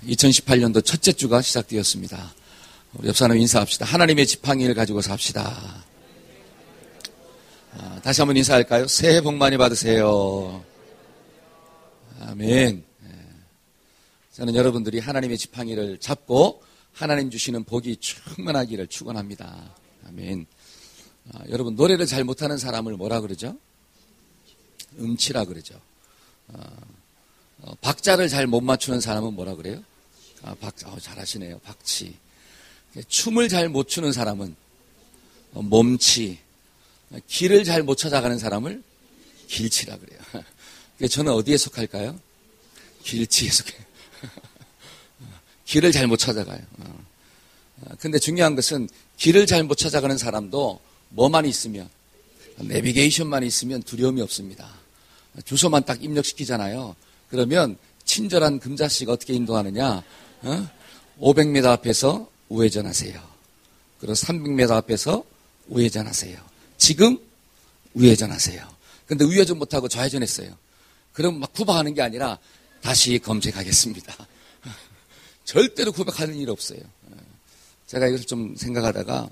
2018년도 첫째 주가 시작되었습니다. 우리 옆 사람 인사합시다. 하나님의 지팡이를 가지고 삽시다. 다시 한번 인사할까요? 새해 복 많이 받으세요. 아멘. 저는 여러분들이 하나님의 지팡이를 잡고 하나님 주시는 복이 충만하기를 축원합니다. 아멘. 여러분, 노래를 잘 못하는 사람을 뭐라 그러죠? 음치라 그러죠. 박자를 잘 못 맞추는 사람은 뭐라 그래요? 잘하시네요. 박치. 춤을 잘 못 추는 사람은 몸치. 길을 잘 못 찾아가는 사람을 길치라 그래요. 저는 어디에 속할까요? 길치에 속해요. 길을 잘 못 찾아가요. 근데 중요한 것은 길을 잘 못 찾아가는 사람도 뭐만 있으면, 내비게이션만 있으면 두려움이 없습니다. 주소만 딱 입력시키잖아요. 그러면 친절한 금자씨가 어떻게 인도하느냐? 500m 앞에서 우회전하세요. 그리고 300m 앞에서 우회전하세요. 지금 우회전하세요. 근데 우회전 못하고 좌회전했어요. 그럼 막 구박하는 게 아니라 다시 검색하겠습니다. 절대로 구박하는 일 없어요. 제가 이것을 좀 생각하다가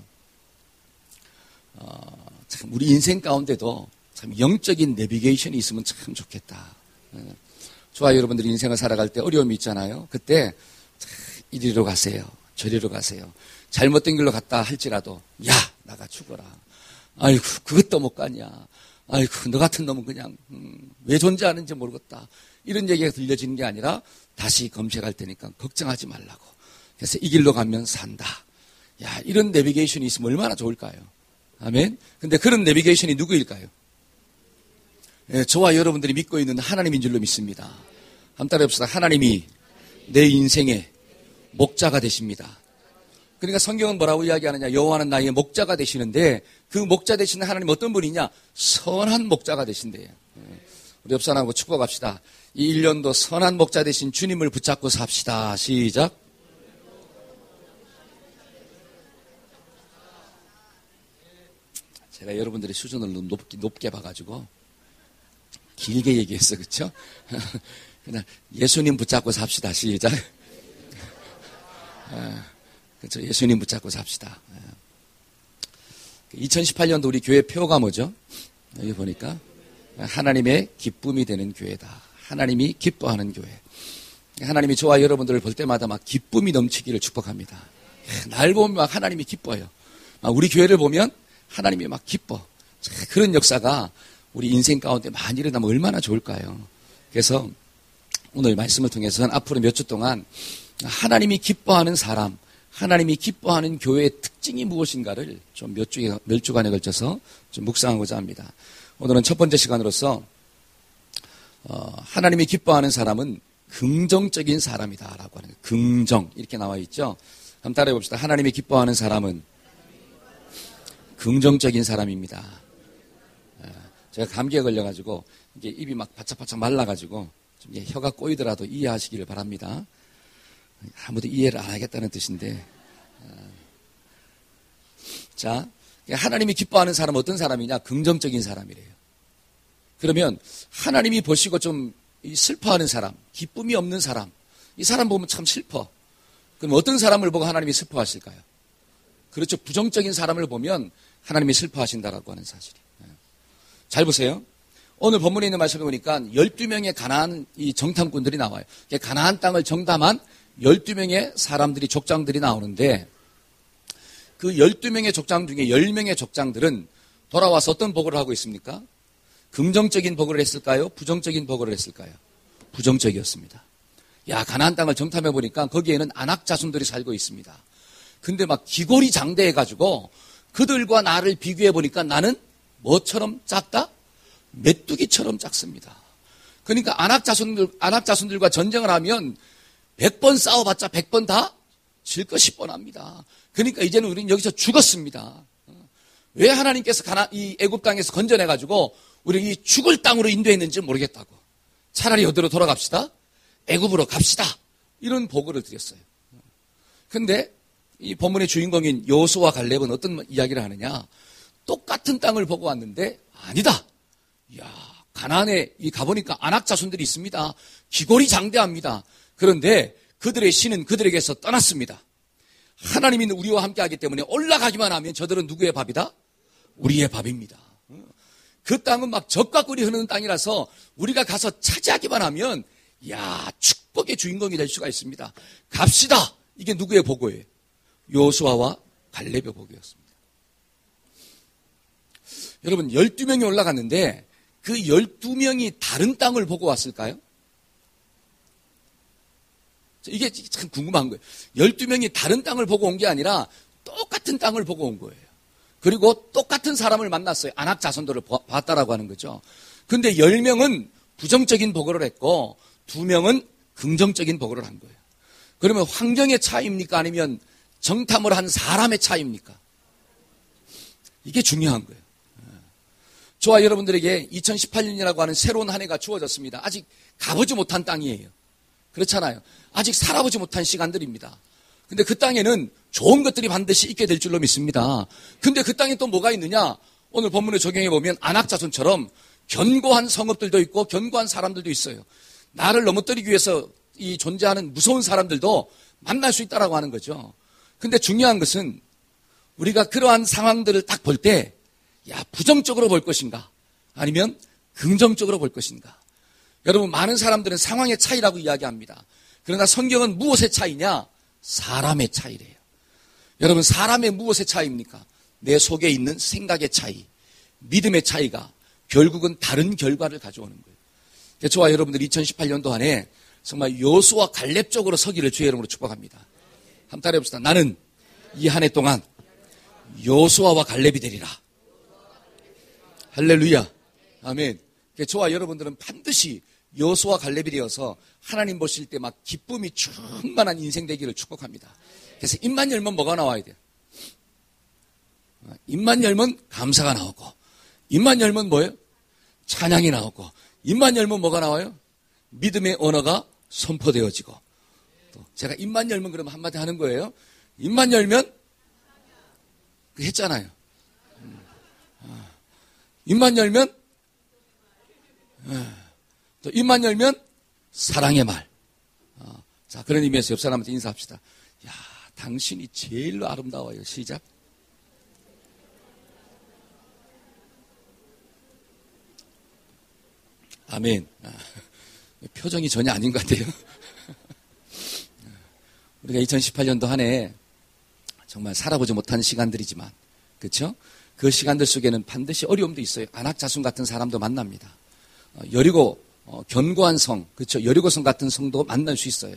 참 우리 인생 가운데도 참 영적인 내비게이션이 있으면 참 좋겠다. 좋아요. 여러분들이 인생을 살아갈 때 어려움이 있잖아요. 그때 이리로 가세요. 저리로 가세요. 잘못된 길로 갔다 할지라도 야 나가 죽어라. 아이고 그것도 못 가냐. 아이고 너 같은 놈은 그냥 왜 존재하는지 모르겠다. 이런 얘기가 들려지는 게 아니라 다시 검색할 테니까 걱정하지 말라고. 그래서 이 길로 가면 산다. 야 이런 내비게이션이 있으면 얼마나 좋을까요? 아멘. 근데 그런 내비게이션이 누구일까요? 저와 여러분들이 믿고 있는 하나님인 줄로 믿습니다. 한번 따라해봅시다. 하나님이 내 인생의 목자가 되십니다. 그러니까 성경은 뭐라고 이야기하느냐? 여호와는 나의 목자가 되시는데 그 목자 되시는 하나님 어떤 분이냐? 선한 목자가 되신대요. 우리 옆 사람하고 축복합시다. 이 1년도 선한 목자 되신 주님을 붙잡고 삽시다. 시작. 제가 여러분들의 수준을 높게 봐가지고 길게 얘기했어. 그렇죠? 그냥 예수님 붙잡고 삽시다. 시작. 그렇죠. 예수님 붙잡고 삽시다. 2018년도 우리 교회 표가 뭐죠? 여기 보니까 하나님의 기쁨이 되는 교회다. 하나님이 기뻐하는 교회. 하나님이 저와 여러분들을 볼 때마다 막 기쁨이 넘치기를 축복합니다. 날 보면 막 하나님이 기뻐요. 우리 교회를 보면 하나님이 막 기뻐. 그런 역사가 우리 인생 가운데 많이 일어나면 얼마나 좋을까요? 그래서 오늘 말씀을 통해서는 앞으로 몇 주 동안 하나님이 기뻐하는 사람, 하나님이 기뻐하는 교회의 특징이 무엇인가를 좀 몇 주간에 걸쳐서 좀 묵상하고자 합니다. 오늘은 첫 번째 시간으로서 하나님이 기뻐하는 사람은 긍정적인 사람이다라고 하는 거예요. 긍정 이렇게 나와 있죠. 한번 따라해 봅시다. 하나님이 기뻐하는 사람은 긍정적인 사람입니다. 제가 감기에 걸려가지고 이게 입이 막 바짝바짝 말라가지고 좀 혀가 꼬이더라도 이해하시기를 바랍니다. 아무도 이해를 안 하겠다는 뜻인데, 자, 하나님이 기뻐하는 사람은 어떤 사람이냐? 긍정적인 사람이래요. 그러면 하나님이 보시고 좀 슬퍼하는 사람, 기쁨이 없는 사람, 이 사람 보면 참 슬퍼. 그럼 어떤 사람을 보고 하나님이 슬퍼하실까요? 그렇죠. 부정적인 사람을 보면 하나님이 슬퍼하신다라고 하는 사실이. 잘 보세요. 오늘 본문에 있는 말씀을 보니까 12명의 가나안 이 정탐꾼들이 나와요. 가나안 땅을 정탐한 12명의 사람들이 족장들이 나오는데 그 12명의 족장 중에 10명의 족장들은 돌아와서 어떤 보고를 하고 있습니까? 긍정적인 보고를 했을까요? 부정적인 보고를 했을까요? 부정적이었습니다. 야, 가나안 땅을 정탐해 보니까 거기에는 안악 자손들이 살고 있습니다. 근데 막 기골이 장대해가지고 그들과 나를 비교해 보니까 나는 뭐처럼 작다? 메뚜기처럼 작습니다. 그러니까 안악 자손들과 전쟁을 하면 100번 싸워봤자 100번 다 질 것이 뻔합니다. 그러니까 이제는 우리는 여기서 죽었습니다. 왜 하나님께서 이 애굽 땅에서 건져내가지고 우리 이 죽을 땅으로 인도했는지 모르겠다고. 차라리 어디로 돌아갑시다. 애굽으로 갑시다. 이런 보고를 드렸어요. 근데 이 본문의 주인공인 여호수아와 갈렙은 어떤 이야기를 하느냐? 똑같은 땅을 보고 왔는데 아니다. 이야, 가나안에 가보니까 안악 자손들이 있습니다. 기골이 장대합니다. 그런데 그들의 신은 그들에게서 떠났습니다. 하나님이 우리와 함께하기 때문에 올라가기만 하면 저들은 누구의 밥이다? 우리의 밥입니다. 그 땅은 막 적과 꿀이 흐르는 땅이라서 우리가 가서 차지하기만 하면 축복의 주인공이 될 수가 있습니다. 갑시다. 이게 누구의 보고예요? 여호수아와 갈렙의 보고였습니다. 여러분 12명이 올라갔는데 그 12명이 다른 땅을 보고 왔을까요? 이게 참 궁금한 거예요. 12명이 다른 땅을 보고 온 게 아니라 똑같은 땅을 보고 온 거예요. 그리고 똑같은 사람을 만났어요. 아낙 자손들을 봤다라고 하는 거죠. 근데 10명은 부정적인 보고를 했고 2명은 긍정적인 보고를 한 거예요. 그러면 환경의 차이입니까? 아니면 정탐을 한 사람의 차이입니까? 이게 중요한 거예요. 저와 여러분들에게 2018년이라고 하는 새로운 한 해가 주어졌습니다. 아직 가보지 못한 땅이에요. 그렇잖아요. 아직 살아보지 못한 시간들입니다. 근데 그 땅에는 좋은 것들이 반드시 있게 될 줄로 믿습니다. 근데 그 땅에 또 뭐가 있느냐? 오늘 본문을 적용해 보면 아낙 자손처럼 견고한 성읍들도 있고 견고한 사람들도 있어요. 나를 넘어뜨리기 위해서 이 존재하는 무서운 사람들도 만날 수 있다라고 하는 거죠. 근데 중요한 것은 우리가 그러한 상황들을 딱 볼 때 부정적으로 볼 것인가? 아니면 긍정적으로 볼 것인가? 여러분 많은 사람들은 상황의 차이라고 이야기합니다. 그러나 성경은 무엇의 차이냐? 사람의 차이래요. 여러분 사람의 무엇의 차이입니까? 내 속에 있는 생각의 차이, 믿음의 차이가 결국은 다른 결과를 가져오는 거예요. 저와 여러분들 2018년도 안에 정말 여호수아 갈렙 쪽으로 서기를 주의 이름으로 축복합니다. 한번 따라해 봅시다. 나는 이 한 해 동안 여호수아와 갈렙이 되리라. 할렐루야. 아멘. 저와 여러분들은 반드시 여호수아 갈렙이 되어서 하나님 보실 때 막 기쁨이 충만한 인생 되기를 축복합니다. 그래서 입만 열면 뭐가 나와야 돼요? 입만 열면 감사가 나오고, 입만 열면 뭐예요? 찬양이 나오고, 입만 열면 뭐가 나와요? 믿음의 언어가 선포되어지고. 또 제가 입만 열면 그러면 한마디 하는 거예요. 입만 열면 했잖아요. 입만 열면 또 입만 열면 사랑의 말. 자, 그런 의미에서 옆 사람한테 인사합시다. 당신이 제일로 아름다워요. 시작. 아멘. 표정이 전혀 아닌 것 같아요. 우리가 2018년도 한 해 정말 살아보지 못한 시간들이지만, 그렇죠? 그 시간들 속에는 반드시 어려움도 있어요. 아낙 자손 같은 사람도 만납니다. 여리고 견고한 성, 그렇죠? 여리고성 같은 성도 만날 수 있어요.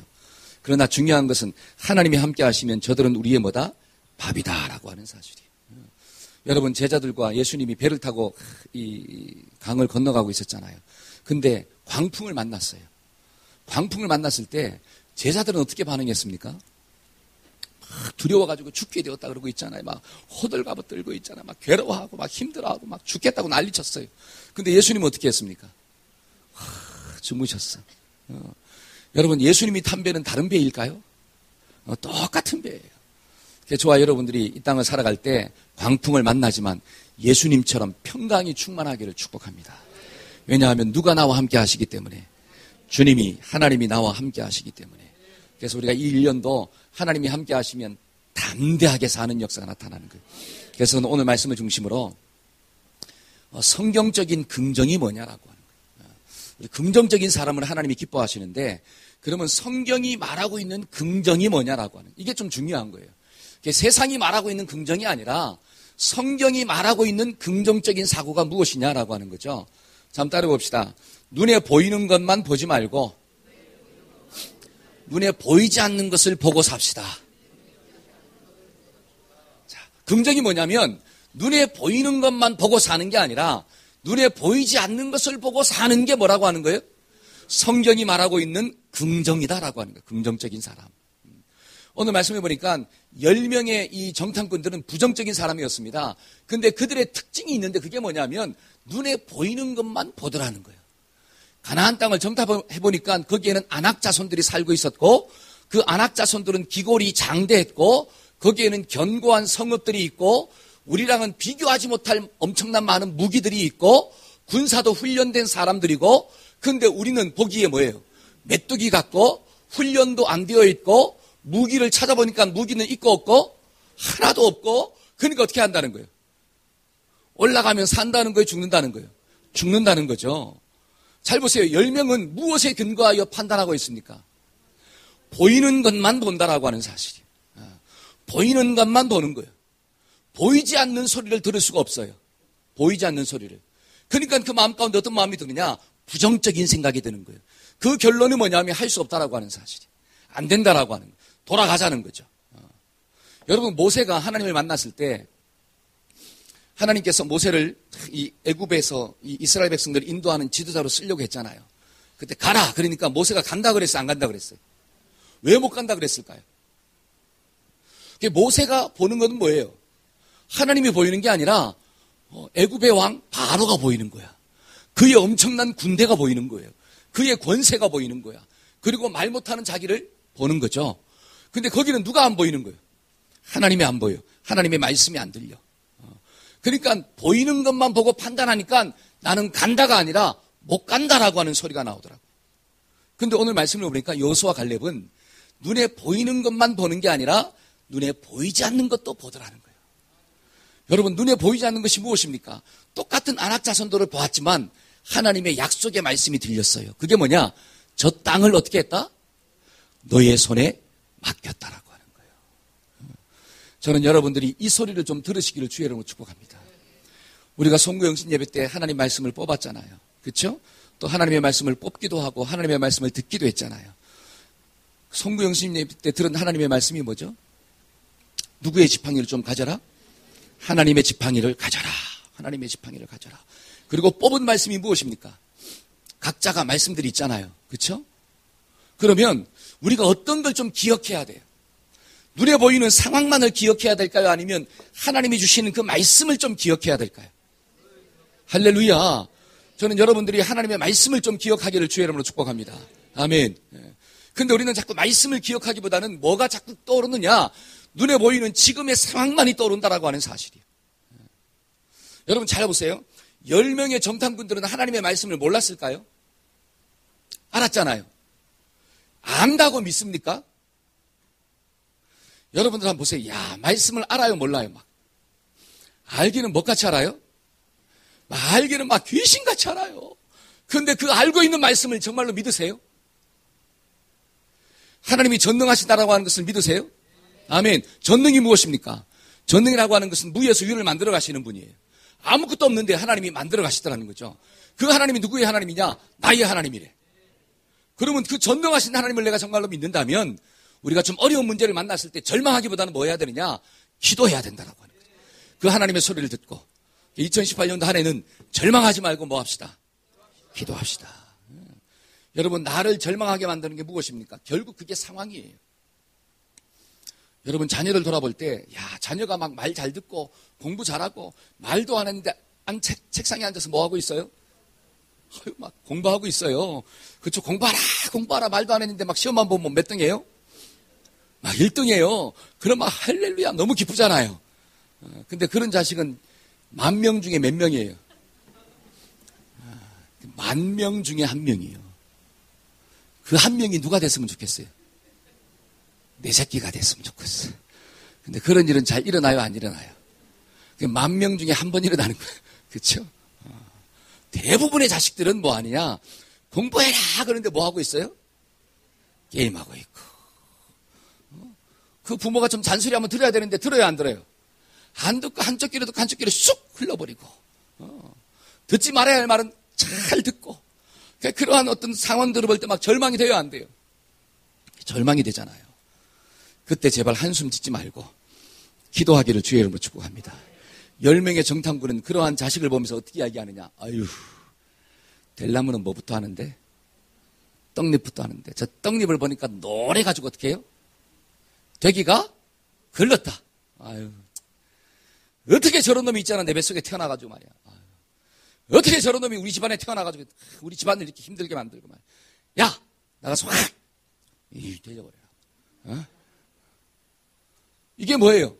그러나 중요한 것은 하나님이 함께 하시면 저들은 우리의 뭐다? 밥이다라고 하는 사실이에요. 여러분 제자들과 예수님이 배를 타고 이 강을 건너가고 있었잖아요. 근데 광풍을 만났어요. 광풍을 만났을 때 제자들은 어떻게 반응했습니까? 막 두려워가지고 죽게 되었다 그러고 있잖아요. 막 호들갑을 떨고 있잖아요. 막 괴로워하고 막 힘들어하고 막 죽겠다고 난리쳤어요. 근데 예수님은 어떻게 했습니까? 주무셨어. 여러분 예수님이 탄 배는 다른 배일까요? 똑같은 배예요. 저와 여러분들이 이 땅을 살아갈 때 광풍을 만나지만 예수님처럼 평강이 충만하기를 축복합니다. 왜냐하면 누가 나와 함께 하시기 때문에, 주님이 하나님이 나와 함께 하시기 때문에. 그래서 우리가 이 1년도 하나님이 함께 하시면 담대하게 사는 역사가 나타나는 거예요. 그래서 오늘 말씀을 중심으로 성경적인 긍정이 뭐냐라고 하는 거예요. 우리 긍정적인 사람을 하나님이 기뻐하시는데, 그러면 성경이 말하고 있는 긍정이 뭐냐라고 하는, 이게 좀 중요한 거예요. 세상이 말하고 있는 긍정이 아니라 성경이 말하고 있는 긍정적인 사고가 무엇이냐라고 하는 거죠. 자, 한번 따라 봅시다. 눈에 보이는 것만 보지 말고 눈에 보이지 않는 것을 보고 삽시다. 자, 긍정이 뭐냐면 눈에 보이는 것만 보고 사는 게 아니라 눈에 보이지 않는 것을 보고 사는 게 뭐라고 하는 거예요? 성경이 말하고 있는 긍정이다라고 하는 거예요. 긍정적인 사람. 오늘 말씀해 보니까 10명의 이 정탐꾼들은 부정적인 사람이었습니다. 근데 그들의 특징이 있는데 그게 뭐냐면 눈에 보이는 것만 보더라는 거예요. 가나안 땅을 정탐해 보니까 거기에는 아낙 자손들이 살고 있었고, 그 아낙 자손들은 기골이 장대했고, 거기에는 견고한 성읍들이 있고, 우리랑은 비교하지 못할 엄청난 많은 무기들이 있고, 군사도 훈련된 사람들이고, 근데 우리는 보기에 뭐예요? 메뚜기 같고 훈련도 안 되어 있고 무기를 찾아보니까 무기는 있고 없고 하나도 없고 그러니까 어떻게 한다는 거예요? 올라가면 산다는 거예요? 죽는다는 거예요? 죽는다는 거죠. 잘 보세요. 10명은 무엇에 근거하여 판단하고 있습니까? 보이는 것만 본다라고 하는 사실이에요. 보이는 것만 보는 거예요. 보이지 않는 소리를 들을 수가 없어요. 보이지 않는 소리를. 그러니까 그 마음 가운데 어떤 마음이 드느냐? 부정적인 생각이 드는 거예요. 그 결론이 뭐냐면 할 수 없다라고 하는 사실이에요. 안 된다라고 하는 거예요. 돌아가자는 거죠. 여러분, 모세가 하나님을 만났을 때 하나님께서 모세를 이 애굽에서 이 이스라엘 백성들을 인도하는 지도자로 쓰려고 했잖아요. 그때 가라. 그러니까 모세가 간다 그랬어요? 안 간다 그랬어요? 왜 못 간다 그랬을까요? 모세가 보는 건 뭐예요? 하나님이 보이는 게 아니라 애굽의 왕 바로가 보이는 거야. 그의 엄청난 군대가 보이는 거예요. 그의 권세가 보이는 거야. 그리고 말 못하는 자기를 보는 거죠. 근데 거기는 누가 안 보이는 거예요? 하나님이 안 보여. 하나님의 말씀이 안 들려. 그러니까 보이는 것만 보고 판단하니까 나는 간다가 아니라 못 간다라고 하는 소리가 나오더라고요. 근데 오늘 말씀을 보니까 여호수아 갈렙은 눈에 보이는 것만 보는 게 아니라 눈에 보이지 않는 것도 보더라는 거예요. 여러분, 눈에 보이지 않는 것이 무엇입니까? 똑같은 안악 자손들을 보았지만 하나님의 약속의 말씀이 들렸어요. 그게 뭐냐? 저 땅을 어떻게 했다? 너의 손에 맡겼다라고 하는 거예요. 저는 여러분들이 이 소리를 좀 들으시기를 주의 이름으로 축복합니다. 우리가 송구영신 예배 때 하나님 말씀을 뽑았잖아요. 그렇죠? 또 하나님의 말씀을 뽑기도 하고 하나님의 말씀을 듣기도 했잖아요. 송구영신 예배 때 들은 하나님의 말씀이 뭐죠? 누구의 지팡이를 좀 가져라? 하나님의 지팡이를 가져라. 하나님의 지팡이를 가져라. 그리고 뽑은 말씀이 무엇입니까? 각자가 말씀들이 있잖아요. 그렇죠? 그러면 우리가 어떤 걸 좀 기억해야 돼요. 눈에 보이는 상황만을 기억해야 될까요? 아니면 하나님이 주시는 그 말씀을 좀 기억해야 될까요? 할렐루야. 저는 여러분들이 하나님의 말씀을 좀 기억하기를 주의 이름으로 축복합니다. 아멘. 근데 우리는 자꾸 말씀을 기억하기보다는 뭐가 자꾸 떠오르느냐? 눈에 보이는 지금의 상황만이 떠오른다라고 하는 사실이에요. 여러분 잘 보세요. 10명의 정탐꾼들은 하나님의 말씀을 몰랐을까요? 알았잖아요. 안다고 믿습니까? 여러분들 한번 보세요. 야, 말씀을 알아요, 몰라요? 막 알기는 뭐같이 알아요? 알기는 막 귀신같이 알아요. 그런데 그 알고 있는 말씀을 정말로 믿으세요? 하나님이 전능하시다라고 하는 것을 믿으세요? 아멘. 전능이 무엇입니까? 전능이라고 하는 것은 무에서 유를 만들어 가시는 분이에요. 아무것도 없는데 하나님이 만들어 가시더라는 거죠. 그 하나님이 누구의 하나님이냐? 나의 하나님이래. 그러면 그 전능하신 하나님을 내가 정말로 믿는다면 우리가 좀 어려운 문제를 만났을 때 절망하기보다는 뭐 해야 되느냐? 기도해야 된다라고 하는 거죠. 그 하나님의 소리를 듣고 2018년도 한 해는 절망하지 말고 뭐 합시다? 기도합시다. 여러분, 나를 절망하게 만드는 게 무엇입니까? 결국 그게 상황이에요. 여러분, 자녀를 돌아볼 때, 야, 자녀가 막 말 잘 듣고 공부 잘하고 말도 안 했는데 책상에 앉아서 뭐 하고 있어요? 막 공부하고 있어요. 그쵸? 공부하라 말도 안 했는데 막 시험만 보면 몇 등이에요? 막 1등이에요. 그럼 막 할렐루야 너무 기쁘잖아요. 근데 그런 자식은 10,000명 중에 몇 명이에요? 10,000명 중에 1명이에요. 그 1명이 누가 됐으면 좋겠어요? 내 새끼가 됐으면 좋겠어요. 근데 그런 일은 잘 일어나요, 안 일어나요? 10,000명 중에 한 번 일어나는 거예요. 그렇죠? 대부분의 자식들은 뭐 하느냐? 공부해라 그런데 뭐 하고 있어요? 게임하고 있고. 그 부모가 좀 잔소리하면 들어야 되는데 들어요, 안 들어요? 안 듣고 한쪽 귀로 듣고 한쪽 귀로 쑥 흘러버리고. 듣지 말아야 할 말은 잘 듣고. 그러한 어떤 상황들을 볼 때 막 절망이 돼요, 안 돼요? 절망이 되잖아요. 그때 제발 한숨 짓지 말고 기도하기를 주의 이름으로 축복합니다. 10명의 정탐꾼은 그러한 자식을 보면서 어떻게 이야기하느냐? 아유, 델나무는 뭐부터 하는데? 떡잎부터 하는데. 저 떡잎을 보니까 노래가지고 어떻게 해요? 되기가 걸렸다. 아유, 어떻게 저런 놈이 있잖아. 내 뱃속에 태어나가지고 말이야. 아유, 어떻게 저런 놈이 우리 집안에 태어나가지고 우리 집안을 이렇게 힘들게 만들고 말이야. 야, 나가서 확! 되져버려라. 어? 이게 뭐예요?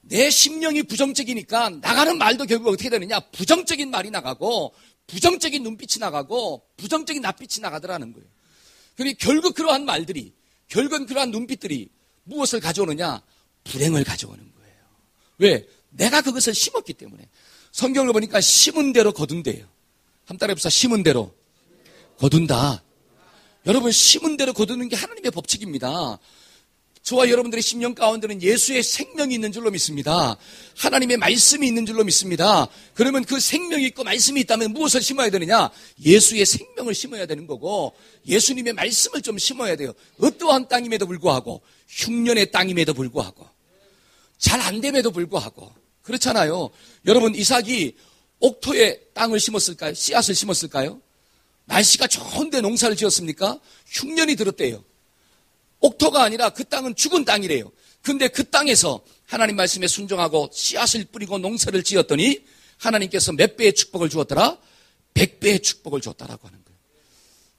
내 심령이 부정적이니까 나가는 말도 결국 어떻게 되느냐? 부정적인 말이 나가고 부정적인 눈빛이 나가고 부정적인 낯빛이 나가더라는 거예요. 그러니까 결국 그러한 말들이, 결국 그러한 눈빛들이 무엇을 가져오느냐? 불행을 가져오는 거예요. 왜? 내가 그것을 심었기 때문에. 성경을 보니까 심은 대로 거둔대요. 한 따라 해봅시다. 심은 대로 거둔다. 여러분, 심은 대로 거두는 게 하나님의 법칙입니다. 저와 여러분들의 심령 가운데는 예수의 생명이 있는 줄로 믿습니다. 하나님의 말씀이 있는 줄로 믿습니다. 그러면 그 생명이 있고 말씀이 있다면 무엇을 심어야 되느냐? 예수의 생명을 심어야 되는 거고, 예수님의 말씀을 좀 심어야 돼요. 어떠한 땅임에도 불구하고, 흉년의 땅임에도 불구하고, 잘 안 됨에도 불구하고. 그렇잖아요. 여러분, 이삭이 옥토에 땅을 심었을까요? 씨앗을 심었을까요? 날씨가 좋은데 농사를 지었습니까? 흉년이 들었대요. 옥토가 아니라 그 땅은 죽은 땅이래요. 근데 그 땅에서 하나님 말씀에 순종하고 씨앗을 뿌리고 농사를 지었더니 하나님께서 몇 배의 축복을 주었더라? 100배의 축복을 줬다라고 하는 거예요.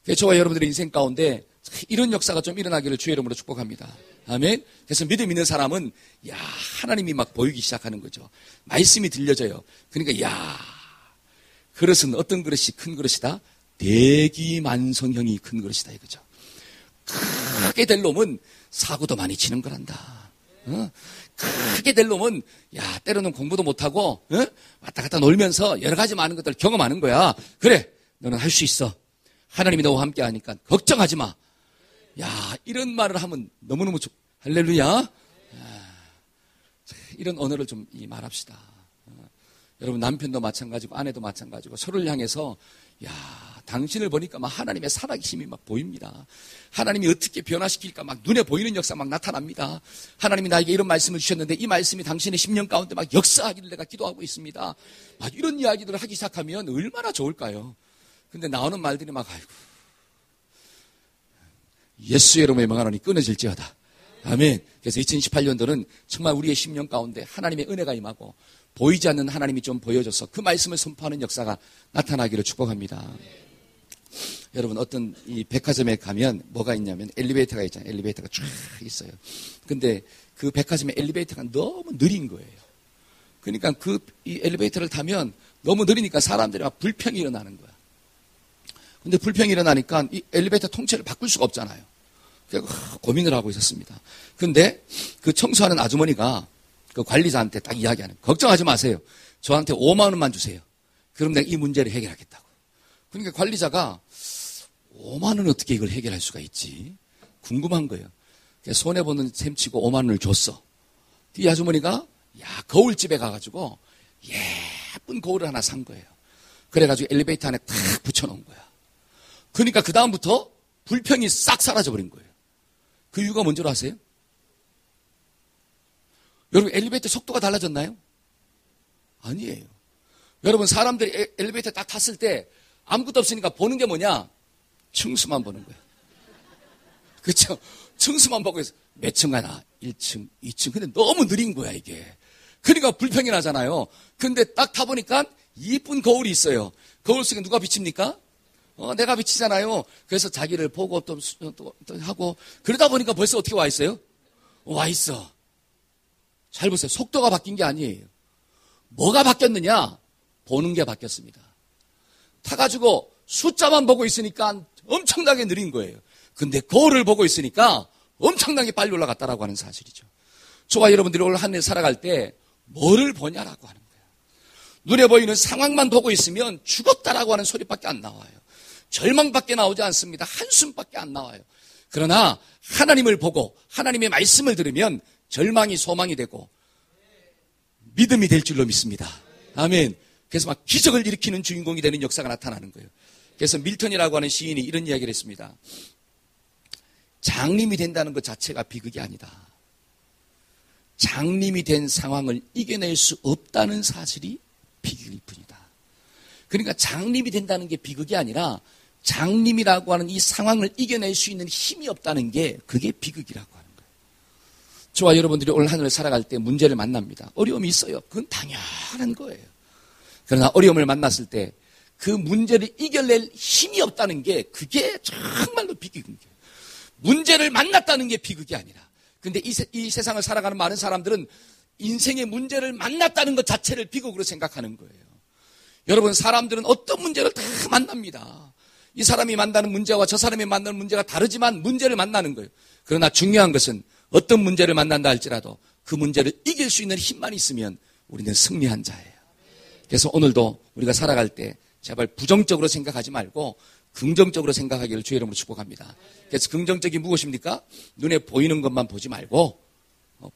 그래서 저와 여러분들의 인생 가운데 이런 역사가 좀 일어나기를 주의 이름으로 축복합니다. 아멘. 그래서 믿음 있는 사람은 하나님이 막 보이기 시작하는 거죠. 말씀이 들려져요. 그러니까 그릇은 어떤 그릇이 큰 그릇이다? 대기만성형이 큰 그릇이다 이거죠. 크게 될 놈은 사고도 많이 치는 거란다. 크게 될 놈은 때로는 공부도 못하고 왔다 갔다 놀면서 여러 가지 많은 것들을 경험하는 거야. 그래, 너는 할 수 있어. 하나님이 너와 함께 하니까 걱정하지 마. 이런 말을 하면 너무너무 할렐루야. 이런 언어를 좀 말합시다. 여러분, 남편도 마찬가지고 아내도 마찬가지고 서로를 향해서 당신을 보니까 막 하나님의 살아계심이 막 보입니다. 하나님이 어떻게 변화시킬까 막 눈에 보이는 역사 막 나타납니다. 하나님이 나에게 이런 말씀을 주셨는데 이 말씀이 당신의 심령 가운데 막 역사하기를 내가 기도하고 있습니다. 막 이런 이야기들을 하기 시작하면 얼마나 좋을까요? 근데 나오는 말들이 막 예수의 이름으로 명하노니 끊어질지어다. 아멘. 그래서 2018년도는 정말 우리의 심령 가운데 하나님의 은혜가 임하고 보이지 않는 하나님이 좀 보여줘서 그 말씀을 선포하는 역사가 나타나기를 축복합니다. 여러분, 어떤 이 백화점에 가면 뭐가 있냐면 엘리베이터가 있잖아요. 엘리베이터가 쫙 있어요. 근데 그 백화점의 엘리베이터가 너무 느린 거예요. 그러니까 이 엘리베이터를 타면 너무 느리니까 사람들이 막 불평이 일어나는 거야. 근데 불평이 일어나니까 이 엘리베이터 통째를 바꿀 수가 없잖아요. 그래서 고민을 하고 있었습니다. 근데 그 청소하는 아주머니가 그 관리자한테 딱 이야기하는, 걱정하지 마세요. 저한테 5만 원만 주세요. 그럼 내가 이 문제를 해결하겠다고. 그러니까 관리자가 5만 원 어떻게 이걸 해결할 수가 있지? 궁금한 거예요. 손해보는 셈치고 5만 원을 줬어. 이 아주머니가 거울집에 가가지고 예쁜 거울을 하나 산 거예요. 그래가지고 엘리베이터 안에 탁 붙여놓은 거야. 그러니까 그 다음부터 불평이 싹 사라져버린 거예요. 그 이유가 뭔지 아세요? 여러분, 엘리베이터 속도가 달라졌나요? 아니에요. 여러분, 사람들이 엘리베이터 딱 탔을 때 아무것도 없으니까 보는 게 뭐냐? 층수만 보는 거예요. 그렇죠? 층수만 보고 있어. 몇 층 가나? 1층, 2층. 근데 너무 느린 거야, 이게. 그러니까 불평이 나잖아요. 근데 딱 타보니까 이쁜 거울이 있어요. 거울 속에 누가 비칩니까? 내가 비치잖아요. 그래서 자기를 보고 또 하고, 그러다 보니까 벌써 어떻게 와 있어요? 와 있어. 잘 보세요. 속도가 바뀐 게 아니에요. 뭐가 바뀌었느냐? 보는 게 바뀌었습니다. 타가지고 숫자만 보고 있으니까 엄청나게 느린 거예요. 근데 거울을 보고 있으니까 엄청나게 빨리 올라갔다라고 하는 사실이죠. 저와 여러분들이 올 한 해 살아갈 때 뭐를 보냐라고 하는 거예요. 눈에 보이는 상황만 보고 있으면 죽었다라고 하는 소리밖에 안 나와요. 절망밖에 나오지 않습니다. 한숨밖에 안 나와요. 그러나 하나님을 보고 하나님의 말씀을 들으면 절망이 소망이 되고 믿음이 될 줄로 믿습니다. 아멘. 그래서 막 기적을 일으키는 주인공이 되는 역사가 나타나는 거예요. 그래서 밀턴이라고 하는 시인이 이런 이야기를 했습니다. 장님이 된다는 것 자체가 비극이 아니다. 장님이 된 상황을 이겨낼 수 없다는 사실이 비극일 뿐이다. 그러니까 장님이 된다는 게 비극이 아니라 장님이라고 하는 이 상황을 이겨낼 수 있는 힘이 없다는 게 그게 비극이라고 하는 거예요. 저와 여러분들이 올 한 해를 살아갈 때 문제를 만납니다. 어려움이 있어요. 그건 당연한 거예요. 그러나 어려움을 만났을 때 그 문제를 이겨낼 힘이 없다는 게 그게 정말로 비극인 거예요. 문제를 만났다는 게 비극이 아니라. 근데 이 세상을 살아가는 많은 사람들은 인생의 문제를 만났다는 것 자체를 비극으로 생각하는 거예요. 여러분, 사람들은 어떤 문제를 다 만납니다. 이 사람이 만나는 문제와 저 사람이 만나는 문제가 다르지만 문제를 만나는 거예요. 그러나 중요한 것은 어떤 문제를 만난다 할지라도 그 문제를 이길 수 있는 힘만 있으면 우리는 승리한 자예요. 그래서 오늘도 우리가 살아갈 때 제발 부정적으로 생각하지 말고 긍정적으로 생각하기를 주의 이름으로 축복합니다. 그래서 긍정적이 무엇입니까? 눈에 보이는 것만 보지 말고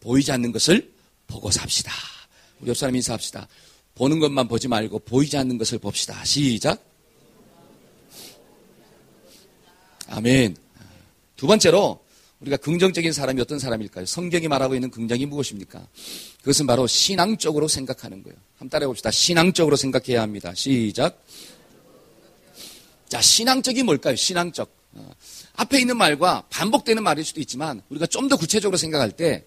보이지 않는 것을 보고 삽시다. 우리 옆 사람 인사합시다. 보는 것만 보지 말고 보이지 않는 것을 봅시다. 시작. 아멘. 두 번째로 우리가 긍정적인 사람이 어떤 사람일까요? 성경이 말하고 있는 긍정이 무엇입니까? 그것은 바로 신앙적으로 생각하는 거예요. 한번 따라해 봅시다. 신앙적으로 생각해야 합니다. 시작. 자, 신앙적이 뭘까요? 신앙적. 앞에 있는 말과 반복되는 말일 수도 있지만 우리가 좀 더 구체적으로 생각할 때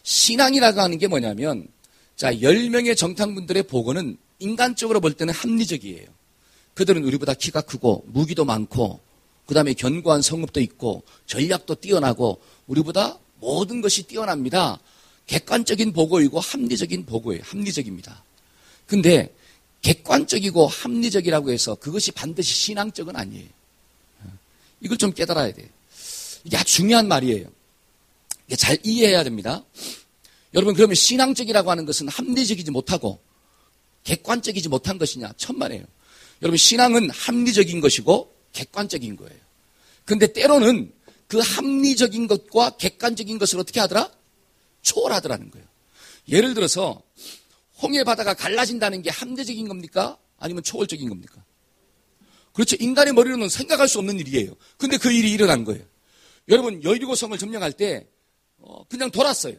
신앙이라고 하는 게 뭐냐면 자, 10명의 정탐꾼들의 보고는 인간적으로 볼 때는 합리적이에요. 그들은 우리보다 키가 크고 무기도 많고 그 다음에 견고한 성읍도 있고 전략도 뛰어나고 우리보다 모든 것이 뛰어납니다. 객관적인 보고이고 합리적인 보고예요. 합리적입니다. 근데 객관적이고 합리적이라고 해서 그것이 반드시 신앙적은 아니에요. 이걸 좀 깨달아야 돼요. 이게 아주 중요한 말이에요. 이게 잘 이해해야 됩니다. 여러분 그러면 신앙적이라고 하는 것은 합리적이지 못하고 객관적이지 못한 것이냐? 천만에요. 여러분 신앙은 합리적인 것이고 객관적인 거예요. 근데 때로는 그 합리적인 것과 객관적인 것을 어떻게 하더라? 초월하더라는 거예요. 예를 들어서 홍해 바다가 갈라진다는 게 합리적인 겁니까? 아니면 초월적인 겁니까? 그렇죠. 인간의 머리로는 생각할 수 없는 일이에요. 근데 그 일이 일어난 거예요. 여러분 여리고성을 점령할 때 그냥 돌았어요.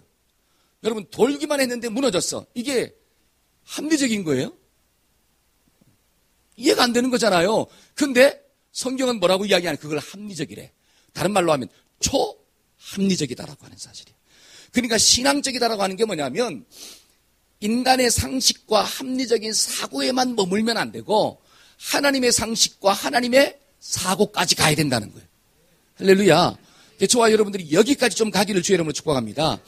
여러분 돌기만 했는데 무너졌어. 이게 합리적인 거예요? 이해가 안 되는 거잖아요. 근데 성경은 뭐라고 이야기하냐? 그걸 합리적이래. 다른 말로 하면 초합리적이다라고 하는 사실이에요. 그러니까 신앙적이다라고 하는 게 뭐냐면 인간의 상식과 합리적인 사고에만 머물면 안 되고 하나님의 상식과 하나님의 사고까지 가야 된다는 거예요. 할렐루야. 저와 여러분들이 여기까지 좀 가기를 주의 이름으로 축복합니다.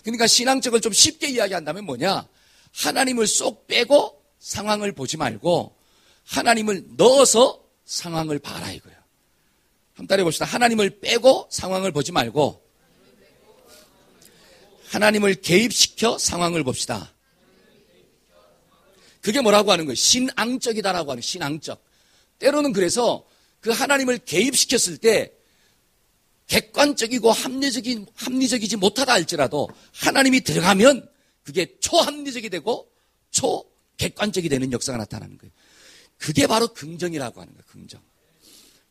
그러니까 신앙적을 좀 쉽게 이야기한다면 뭐냐? 하나님을 쏙 빼고 상황을 보지 말고 하나님을 넣어서 상황을 봐라 이거예요. 한번 따라해 봅시다. 하나님을 빼고 상황을 보지 말고 하나님을 개입시켜 상황을 봅시다. 그게 뭐라고 하는 거예요? 신앙적이다라고 하는 신앙적. 때로는 그래서 그 하나님을 개입시켰을 때 객관적이고 합리적이지 못하다 할지라도 하나님이 들어가면 그게 초합리적이 되고 초객관적이 되는 역사가 나타나는 거예요. 그게 바로 긍정이라고 하는 거예요. 긍정.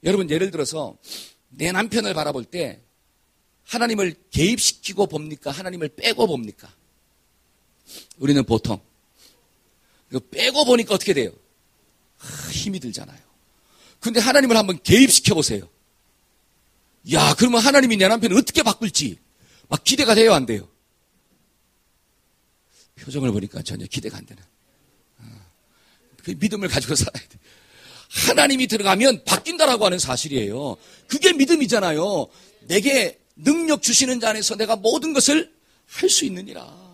여러분 예를 들어서 내 남편을 바라볼 때 하나님을 개입시키고 봅니까? 하나님을 빼고 봅니까? 우리는 보통 빼고 보니까 어떻게 돼요? 힘이 들잖아요. 근데 하나님을 한번 개입시켜 보세요. 야, 그러면 하나님이 내 남편을 어떻게 바꿀지 막 기대가 돼요, 안 돼요? 표정을 보니까 전혀 기대가 안 되는. 그 믿음을 가지고 살아야 돼. 하나님이 들어가면 바뀐다라고 하는 사실이에요. 그게 믿음이잖아요. 내게 능력 주시는 자 안에서 내가 모든 것을 할 수 있느니라.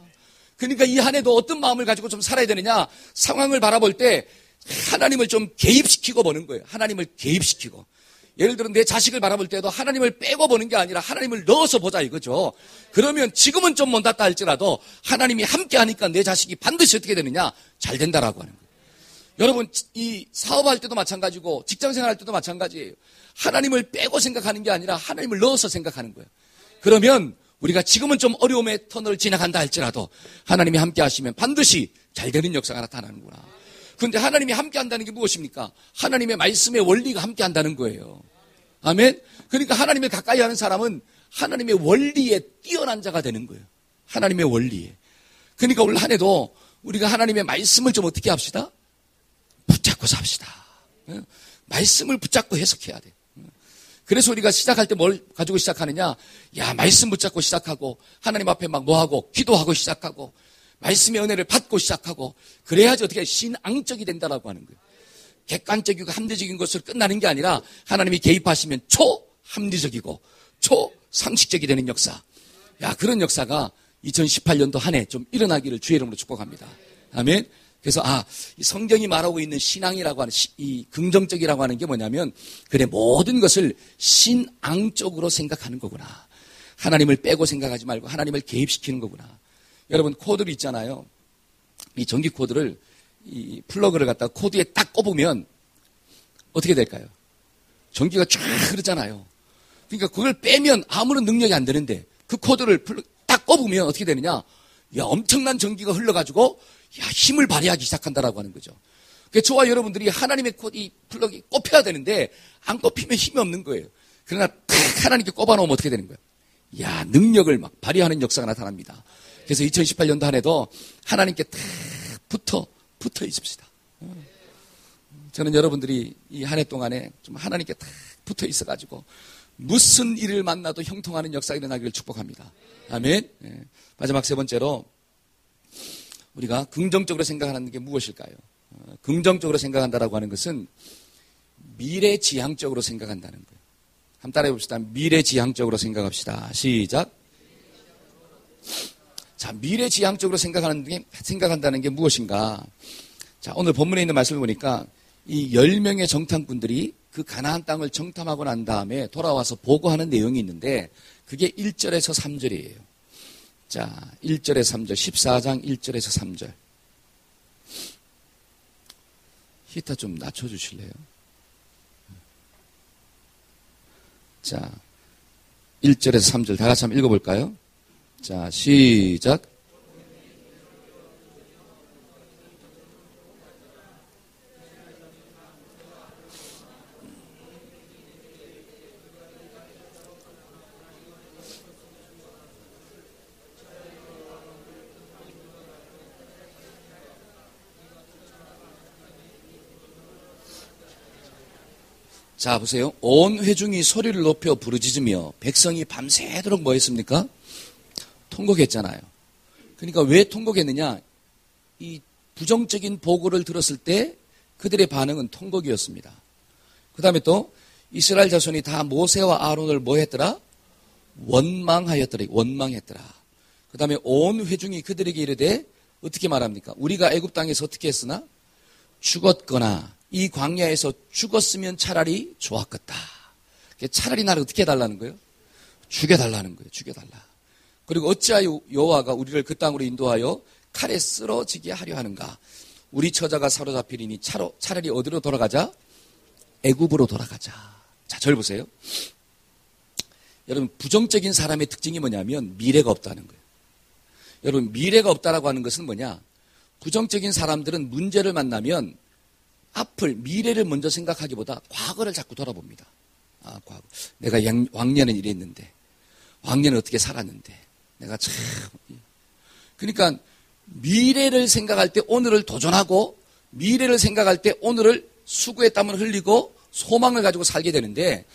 그러니까 이 한 해도 어떤 마음을 가지고 좀 살아야 되느냐? 상황을 바라볼 때 하나님을 좀 개입시키고 보는 거예요. 하나님을 개입시키고. 예를 들어 내 자식을 바라볼 때도 하나님을 빼고 보는 게 아니라 하나님을 넣어서 보자 이거죠. 그러면 지금은 좀 못났다 할지라도 하나님이 함께 하니까 내 자식이 반드시 어떻게 되느냐? 잘 된다라고 하는 거예요. 여러분 이 사업할 때도 마찬가지고 직장생활할 때도 마찬가지예요. 하나님을 빼고 생각하는 게 아니라 하나님을 넣어서 생각하는 거예요. 그러면 우리가 지금은 좀 어려움의 터널을 지나간다 할지라도 하나님이 함께 하시면 반드시 잘 되는 역사가 나타나는구나. 그런데 하나님이 함께 한다는 게 무엇입니까? 하나님의 말씀의 원리가 함께 한다는 거예요. 아멘? 그러니까 하나님을 가까이 하는 사람은 하나님의 원리에 뛰어난 자가 되는 거예요. 하나님의 원리에. 그러니까 올 한 해도 우리가 하나님의 말씀을 좀 어떻게 합시다? 붙잡고 삽시다. 말씀을 붙잡고 해석해야 돼. 그래서 우리가 시작할 때 뭘 가지고 시작하느냐? 야, 말씀 붙잡고 시작하고 하나님 앞에 막 뭐하고 기도하고 시작하고 말씀의 은혜를 받고 시작하고 그래야지 어떻게 신앙적이 된다라고 하는 거예요. 객관적이고 합리적인 것을 끝나는 게 아니라 하나님이 개입하시면 초합리적이고 초상식적이 되는 역사. 야, 그런 역사가 2018년도 한 해 좀 일어나기를 주의 이름으로 축복합니다. 아멘. 그래서 이 성경이 말하고 있는 신앙이라고 하는 이 긍정적이라고 하는 게 뭐냐면 그래 모든 것을 신앙적으로 생각하는 거구나. 하나님을 빼고 생각하지 말고 하나님을 개입시키는 거구나. 여러분 코드를 있잖아요. 이 전기 코드를 이 플러그를 갖다가 코드에 딱 꼽으면 어떻게 될까요? 전기가 쫙 흐르잖아요. 그러니까 그걸 빼면 아무런 능력이 안 되는데 그 코드를 딱 꼽으면 어떻게 되느냐? 야, 엄청난 전기가 흘러가지고 힘을 발휘하기 시작한다라고 하는 거죠. 그러니까 저와 여러분들이 하나님의 이 플러그가 꼽혀야 되는데 안 꼽히면 힘이 없는 거예요. 그러나 탁 하나님께 꼽아놓으면 어떻게 되는 거예요? 야, 능력을 막 발휘하는 역사가 나타납니다. 그래서 2018년도 한 해도 하나님께 탁 붙어 있읍시다. 저는 여러분들이 이 한 해 동안에 좀 하나님께 탁 붙어 있어가지고 무슨 일을 만나도 형통하는 역사가 일어나기를 축복합니다. 아멘. 마지막 세 번째로 우리가 긍정적으로 생각하는 게 무엇일까요? 긍정적으로 생각한다라고 하는 것은 미래지향적으로 생각한다는 거예요. 한번 따라해 봅시다. 미래지향적으로 생각합시다. 시작. 자, 미래지향적으로 생각한다는 게 무엇인가? 자, 오늘 본문에 있는 말씀을 보니까 이 10명의 정탐꾼들이 그 가나안 땅을 정탐하고 난 다음에 돌아와서 보고하는 내용이 있는데 그게 1절에서 3절이에요. 자, 1절에서 3절, 14장 1절에서 3절. 히터 좀 낮춰주실래요? 자, 1절에서 3절 다 같이 한번 읽어볼까요? 자, 시작. 자, 보세요. 온 회중이 소리를 높여 부르짖으며 백성이 밤새도록 뭐 했습니까? 통곡했잖아요. 그러니까 왜 통곡했느냐? 이 부정적인 보고를 들었을 때 그들의 반응은 통곡이었습니다. 그 다음에 또 이스라엘 자손이 다 모세와 아론을 뭐 했더라? 원망하였더라. 원망했더라. 그 다음에 온 회중이 그들에게 이르되 어떻게 말합니까? 우리가 애굽 땅에서 어떻게 했으나? 죽었거나 이 광야에서 죽었으면 차라리 좋았겠다. 차라리 나를 어떻게 해달라는 거예요? 죽여달라는 거예요. 죽여달라. 그리고 어찌하여 여호와가 우리를 그 땅으로 인도하여 칼에 쓰러지게 하려 하는가? 우리 처자가 사로잡히리니 차라리 어디로 돌아가자? 애굽으로 돌아가자. 자, 절 보세요. 여러분, 부정적인 사람의 특징이 뭐냐면 미래가 없다는 거예요. 여러분, 미래가 없다라고 하는 것은 뭐냐? 부정적인 사람들은 문제를 만나면 미래를 먼저 생각하기보다 과거를 자꾸 돌아봅니다. 과거. 내가 왕년엔 이랬는데, 왕년은 어떻게 살았는데, 내가 참. 그러니까 미래를 생각할 때 오늘을 도전하고, 미래를 생각할 때 오늘을 수고의 땀을 흘리고 소망을 가지고 살게 되는데,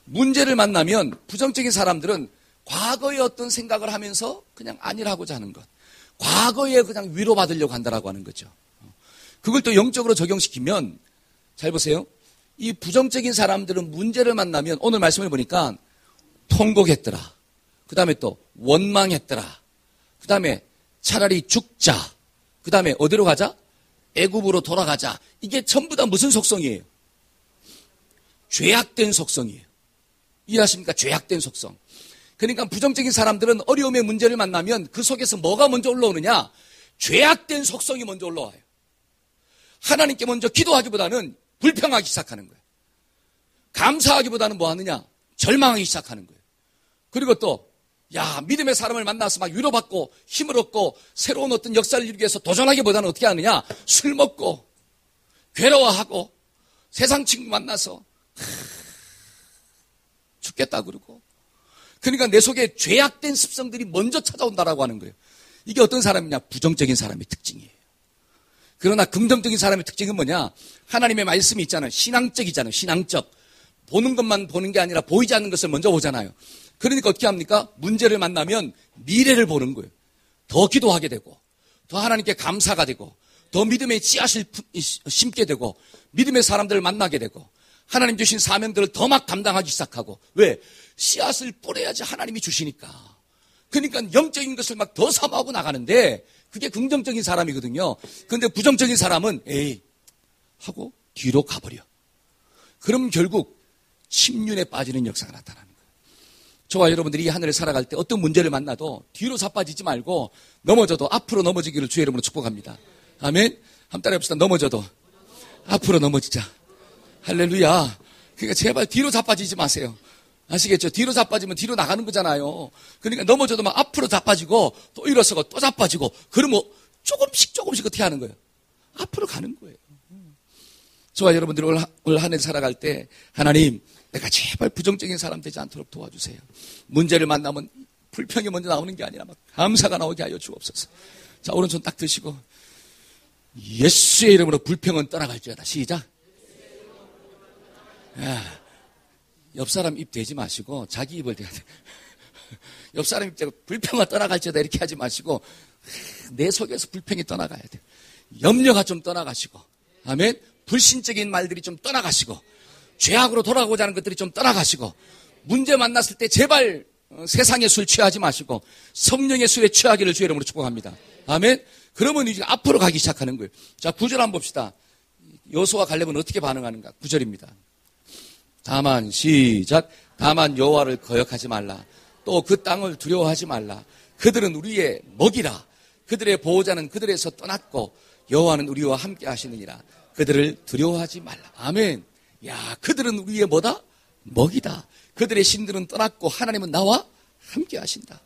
문제를 만나면 부정적인 사람들은 과거의 어떤 생각을 하면서 그냥 안일하고자 하는 것. 과거에 그냥 위로받으려고 한다라고 하는 거죠. 그걸 또 영적으로 적용시키면 잘 보세요. 이 부정적인 사람들은 문제를 만나면 오늘 말씀을 보니까 통곡했더라. 그 다음에 또 원망했더라. 그 다음에 차라리 죽자. 그 다음에 어디로 가자? 애굽으로 돌아가자. 이게 전부 다 무슨 속성이에요? 죄악된 속성이에요. 이해하십니까? 죄악된 속성. 그러니까 부정적인 사람들은 어려움의 문제를 만나면 그 속에서 뭐가 먼저 올라오느냐? 죄악된 속성이 먼저 올라와요. 하나님께 먼저 기도하기보다는 불평하기 시작하는 거예요. 감사하기보다는 뭐 하느냐? 절망하기 시작하는 거예요. 그리고 또 믿음의 사람을 만나서 막 위로받고 힘을 얻고 새로운 어떤 역사를 이루기 위해서 도전하기보다는 어떻게 하느냐? 술 먹고 괴로워하고 세상 친구 만나서 죽겠다 그러고. 그러니까 내 속에 죄악된 습성들이 먼저 찾아온다라고 하는 거예요. 이게 어떤 사람이냐? 부정적인 사람의 특징이에요. 그러나 긍정적인 사람의 특징은 뭐냐? 하나님의 말씀이 있잖아요. 신앙적이잖아요. 신앙적. 보는 것만 보는 게 아니라 보이지 않는 것을 먼저 보잖아요. 그러니까 어떻게 합니까? 문제를 만나면 미래를 보는 거예요. 더 기도하게 되고, 더 하나님께 감사가 되고, 더 믿음의 씨앗을 심게 되고, 믿음의 사람들을 만나게 되고, 하나님 주신 사명들을 더 막 감당하기 시작하고. 왜? 씨앗을 뿌려야지 하나님이 주시니까. 그러니까 영적인 것을 막 더 사모하고 나가는데 그게 긍정적인 사람이거든요. 그런데 부정적인 사람은 에이 하고 뒤로 가버려. 그럼 결국 침륜에 빠지는 역사가 나타나는 거예요. 저와 여러분들이 이 하늘을 살아갈 때 어떤 문제를 만나도 뒤로 자빠지지 말고 넘어져도 앞으로 넘어지기를 주의 이름으로 축복합니다. 아멘. 한번 따라해봅시다. 넘어져도 앞으로 넘어지자. 할렐루야. 그러니까 제발 뒤로 자빠지지 마세요. 아시겠죠? 뒤로 자빠지면 뒤로 나가는 거잖아요. 그러니까 넘어져도 막 앞으로 자빠지고 또 일어서고 또 자빠지고 그러면 조금씩 어떻게 하는 거예요? 앞으로 가는 거예요. 저와 여러분들이 올 한 해 살아갈 때 하나님 내가 제발 부정적인 사람 되지 않도록 도와주세요. 문제를 만나면 불평이 먼저 나오는 게 아니라 막 감사가 나오게 하여 주옵소서. 자, 오른손 딱 드시고 예수의 이름으로 불평은 떠나갈지어다. 시작. 야, 옆 사람 입 대지 마시고 자기 입을 대야 돼. 옆 사람 입 대고 불평은 떠나갈지어다 이렇게 하지 마시고 내 속에서 불평이 떠나가야 돼. 염려가 좀 떠나가시고 아멘. 불신적인 말들이 좀 떠나가시고 죄악으로 돌아가고자 하는 것들이 좀 떠나가시고 문제 만났을 때 제발 세상의 술 취하지 마시고 성령의 술에 취하기를 주의 이름으로 축복합니다. 아멘. 그러면 이제 앞으로 가기 시작하는 거예요. 자, 9절 한번 봅시다. 여호수아와 갈렙은 어떻게 반응하는가? 9절입니다. 다만 시작. 다만 여호와를 거역하지 말라. 또 그 땅을 두려워하지 말라. 그들은 우리의 먹이라. 그들의 보호자는 그들에서 떠났고 여호와는 우리와 함께 하시느니라. 그들을 두려워하지 말라. 아멘. 야, 그들은 우리의 뭐다? 먹이다. 그들의 신들은 떠났고 하나님은 나와 함께 하신다.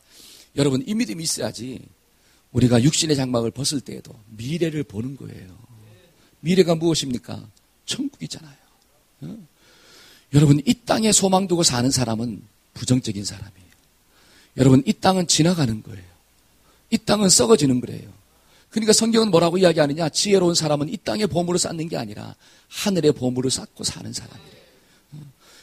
여러분, 이 믿음이 있어야지 우리가 육신의 장막을 벗을 때에도 미래를 보는 거예요. 미래가 무엇입니까? 천국이잖아요. 여러분, 이 땅에 소망 두고 사는 사람은 부정적인 사람이에요. 여러분, 이 땅은 지나가는 거예요. 이 땅은 썩어지는 거예요. 그러니까 성경은 뭐라고 이야기하느냐? 지혜로운 사람은 이 땅의 보물을 쌓는 게 아니라 하늘의 보물을 쌓고 사는 사람이에요.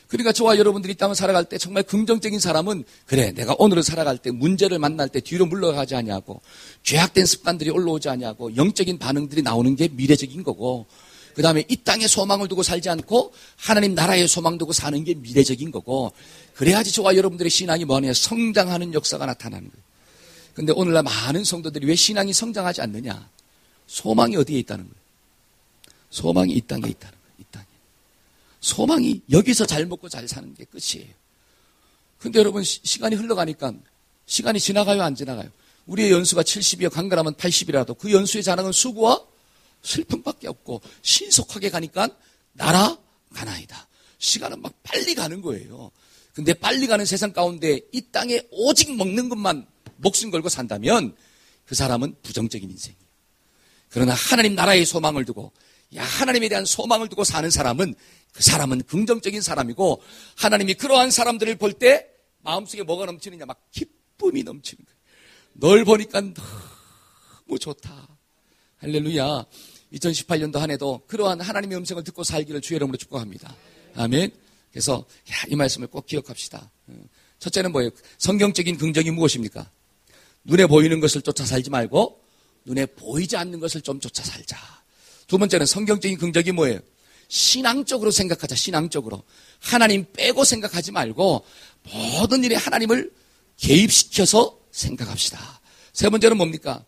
그러니까 저와 여러분들이 이 땅을 살아갈 때 정말 긍정적인 사람은 그래, 내가 오늘을 살아갈 때 문제를 만날 때 뒤로 물러가지 아니하고 죄악된 습관들이 올라오지 아니하고 영적인 반응들이 나오는 게 미래적인 거고, 그 다음에 이 땅에 소망을 두고 살지 않고 하나님 나라에 소망 두고 사는 게 미래적인 거고, 그래야지 저와 여러분들의 신앙이 뭐냐? 성장하는 역사가 나타나는 거예요. 근데 오늘날 많은 성도들이 왜 신앙이 성장하지 않느냐? 소망이 어디에 있다는 거예요? 소망이 이 땅에 있다는 거예요. 이 땅에. 소망이 여기서 잘 먹고 잘 사는 게 끝이에요. 근데 여러분, 시간이 흘러가니까 시간이 지나가요, 안 지나가요? 우리의 연수가 70이요, 강건하면 80이라도 그 연수의 자랑은 수고와 슬픔밖에 없고 신속하게 가니까 날아가나이다. 시간은 막 빨리 가는 거예요. 근데 빨리 가는 세상 가운데 이 땅에 오직 먹는 것만 목숨 걸고 산다면 그 사람은 부정적인 인생이에요. 그러나 하나님 나라의 소망을 두고 하나님에 대한 소망을 두고 사는 사람은 그 사람은 긍정적인 사람이고, 하나님이 그러한 사람들을 볼 때 마음속에 뭐가 넘치느냐? 막 기쁨이 넘치는 거예요. 널 보니까 너무 좋다. 할렐루야. 2018년도 한 해도 그러한 하나님의 음성을 듣고 살기를 주의 이름으로 축복합니다. 아멘. 그래서 이 말씀을 꼭 기억합시다. 첫째는 뭐예요? 성경적인 긍정이 무엇입니까? 눈에 보이는 것을 쫓아 살지 말고 눈에 보이지 않는 것을 좀 쫓아 살자. 두 번째는 성경적인 긍정이 뭐예요? 신앙적으로 생각하자. 신앙적으로. 하나님 빼고 생각하지 말고 모든 일에 하나님을 개입시켜서 생각합시다. 세 번째는 뭡니까?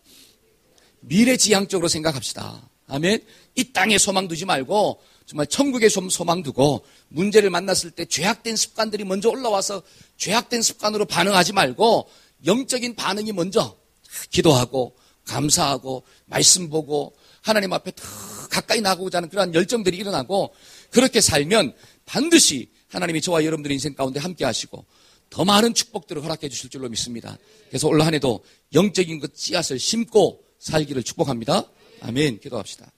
미래지향적으로 생각합시다. 아멘. 이 땅에 소망 두지 말고 정말 천국에 좀 소망 두고, 문제를 만났을 때 죄악된 습관들이 먼저 올라와서 죄악된 습관으로 반응하지 말고 영적인 반응이 먼저 기도하고 감사하고 말씀 보고 하나님 앞에 더 가까이 나가고자 하는 그러한 열정들이 일어나고, 그렇게 살면 반드시 하나님이 저와 여러분들의 인생 가운데 함께 하시고 더 많은 축복들을 허락해 주실 줄로 믿습니다. 그래서 올 한 해도 영적인 그 씨앗을 심고 살기를 축복합니다. 아멘. 기도합시다.